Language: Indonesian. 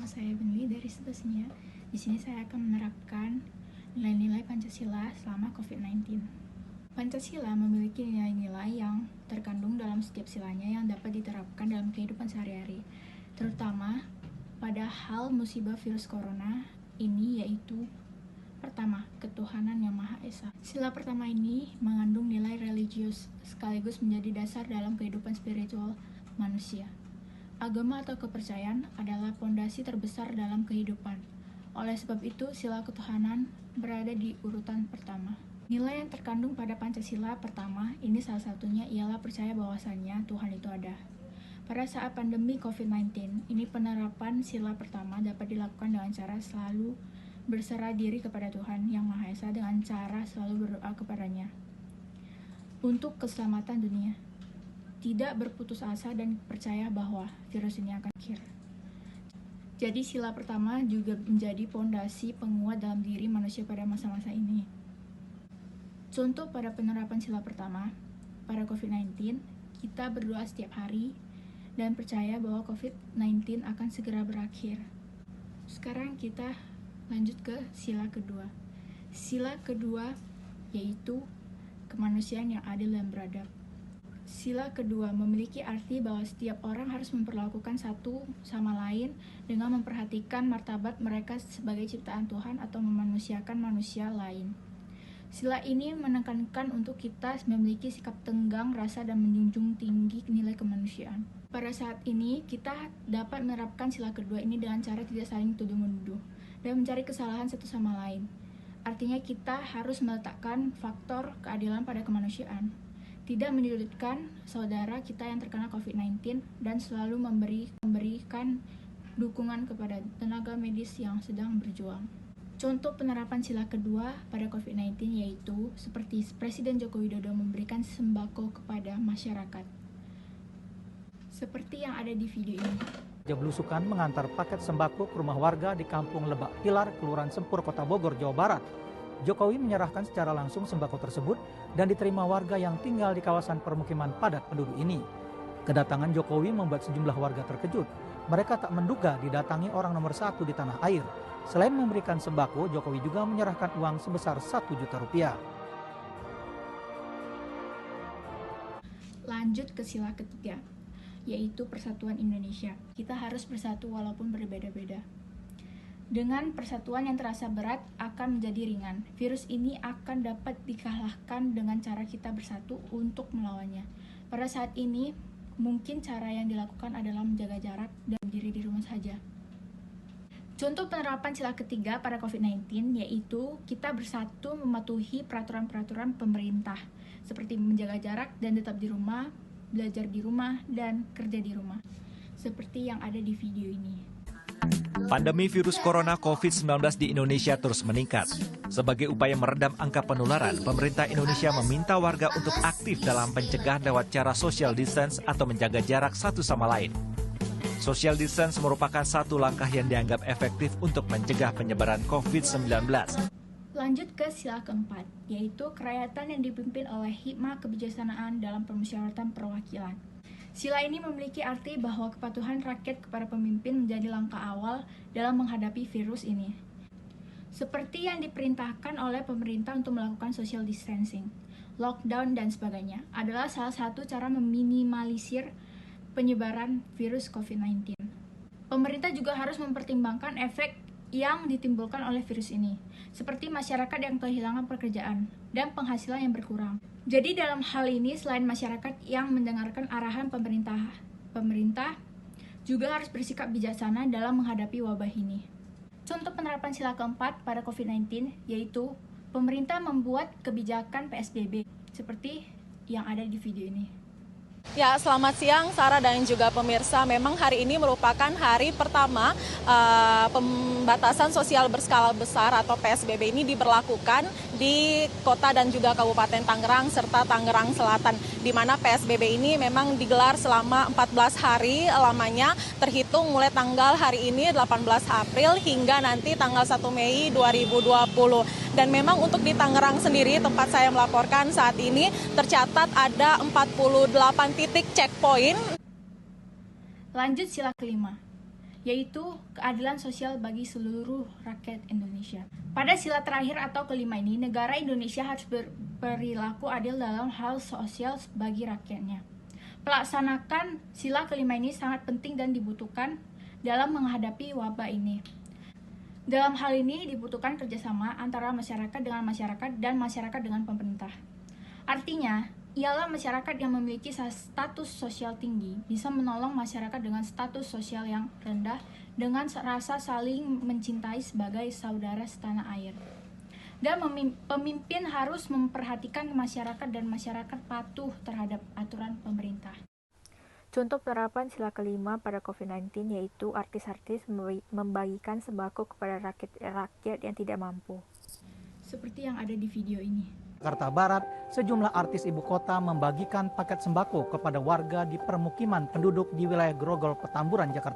Nama saya Benli dari Setasnia. Di sini saya akan menerapkan nilai-nilai Pancasila selama COVID-19. Pancasila memiliki nilai-nilai yang terkandung dalam setiap silanya yang dapat diterapkan dalam kehidupan sehari-hari, terutama pada hal musibah virus corona ini, yaitu pertama, ketuhanan yang Maha Esa. Sila pertama ini mengandung nilai religius sekaligus menjadi dasar dalam kehidupan spiritual manusia. Agama atau kepercayaan adalah pondasi terbesar dalam kehidupan. Oleh sebab itu, sila ketuhanan berada di urutan pertama. Nilai yang terkandung pada Pancasila pertama ini salah satunya ialah percaya bahwasannya Tuhan itu ada. Pada saat pandemi COVID-19, ini penerapan sila pertama dapat dilakukan dengan cara selalu berserah diri kepada Tuhan Yang Maha Esa dengan cara selalu berdoa kepadanya untuk keselamatan dunia. Tidak berputus asa dan percaya bahwa virus ini akan berakhir. Jadi sila pertama juga menjadi pondasi penguat dalam diri manusia pada masa-masa ini. Contoh pada penerapan sila pertama, pada COVID-19, kita berdoa setiap hari dan percaya bahwa COVID-19 akan segera berakhir. Sekarang kita lanjut ke sila kedua. Sila kedua yaitu kemanusiaan yang adil dan beradab. Sila kedua memiliki arti bahwa setiap orang harus memperlakukan satu sama lain dengan memperhatikan martabat mereka sebagai ciptaan Tuhan atau memanusiakan manusia lain. Sila ini menekankan untuk kita memiliki sikap tenggang rasa dan menjunjung tinggi nilai kemanusiaan. Pada saat ini, kita dapat menerapkan sila kedua ini dengan cara tidak saling tuduh-menuduh dan mencari kesalahan satu sama lain. Artinya kita harus meletakkan faktor keadilan pada kemanusiaan. Tidak menyudutkan saudara kita yang terkena COVID-19 dan selalu memberikan dukungan kepada tenaga medis yang sedang berjuang. Contoh penerapan sila kedua pada COVID-19 yaitu seperti Presiden Joko Widodo memberikan sembako kepada masyarakat. Seperti yang ada di video ini. Belusukan mengantar paket sembako ke rumah warga di Kampung Lebak Pilar, Kelurahan Sempur, Kota Bogor, Jawa Barat. Jokowi menyerahkan secara langsung sembako tersebut dan diterima warga yang tinggal di kawasan permukiman padat penduduk ini. Kedatangan Jokowi membuat sejumlah warga terkejut. Mereka tak menduga didatangi orang nomor satu di tanah air. Selain memberikan sembako, Jokowi juga menyerahkan uang sebesar 1 juta rupiah. Lanjut ke sila ketiga, yaitu persatuan Indonesia. Kita harus bersatu walaupun berbeda-beda. Dengan persatuan yang terasa berat akan menjadi ringan. Virus ini akan dapat dikalahkan dengan cara kita bersatu untuk melawannya. Pada saat ini, mungkin cara yang dilakukan adalah menjaga jarak dan berdiri di rumah saja. Contoh penerapan sila ketiga pada COVID-19 yaitu kita bersatu mematuhi peraturan-peraturan pemerintah seperti menjaga jarak dan tetap di rumah, belajar di rumah, dan kerja di rumah. Seperti yang ada di video ini. Pandemi virus corona COVID-19 di Indonesia terus meningkat. Sebagai upaya meredam angka penularan, pemerintah Indonesia meminta warga untuk aktif dalam pencegah lewat cara social distance atau menjaga jarak satu sama lain. Social distance merupakan satu langkah yang dianggap efektif untuk mencegah penyebaran COVID-19. Lanjut ke sila keempat, yaitu kerakyatan yang dipimpin oleh hikmah kebijaksanaan dalam permusyawaratan perwakilan. Sila ini memiliki arti bahwa kepatuhan rakyat kepada pemimpin menjadi langkah awal dalam menghadapi virus ini. Seperti yang diperintahkan oleh pemerintah untuk melakukan social distancing, lockdown, dan sebagainya, adalah salah satu cara meminimalisir penyebaran virus COVID-19. Pemerintah juga harus mempertimbangkan efek yang ditimbulkan oleh virus ini, seperti masyarakat yang kehilangan pekerjaan dan penghasilan yang berkurang. Jadi dalam hal ini, selain masyarakat yang mendengarkan arahan pemerintah juga harus bersikap bijaksana dalam menghadapi wabah ini. Contoh penerapan sila keempat pada COVID-19 yaitu pemerintah membuat kebijakan PSBB, seperti yang ada di video ini. Ya, selamat siang Sarah dan juga pemirsa. Memang hari ini merupakan hari pertama pembatasan sosial berskala besar atau PSBB ini diberlakukan di kota dan juga Kabupaten Tangerang serta Tangerang Selatan, di mana PSBB ini memang digelar selama 14 hari lamanya, terhitung mulai tanggal hari ini 18 April hingga nanti tanggal 1 Mei 2020. Dan memang untuk di Tangerang sendiri, tempat saya melaporkan saat ini, tercatat ada 48 titik checkpoint. Lanjut sila kelima, yaitu keadilan sosial bagi seluruh rakyat Indonesia. Pada sila terakhir atau kelima ini, negara Indonesia harus berperilaku adil dalam hal sosial bagi rakyatnya. Pelaksanakan sila kelima ini sangat penting dan dibutuhkan dalam menghadapi wabah ini. Dalam hal ini dibutuhkan kerjasama antara masyarakat dan masyarakat dengan pemerintah. Artinya, ialah masyarakat yang memiliki status sosial tinggi bisa menolong masyarakat dengan status sosial yang rendah dengan rasa saling mencintai sebagai saudara setanah air. Dan pemimpin harus memperhatikan masyarakat dan masyarakat patuh terhadap aturan pemerintah. Contoh penerapan sila kelima pada COVID-19 yaitu artis-artis membagikan sembako kepada rakyat yang tidak mampu. Seperti yang ada di video ini. Jakarta Barat, sejumlah artis ibu kota membagikan paket sembako kepada warga di permukiman penduduk di wilayah Grogol, Petamburan, Jakarta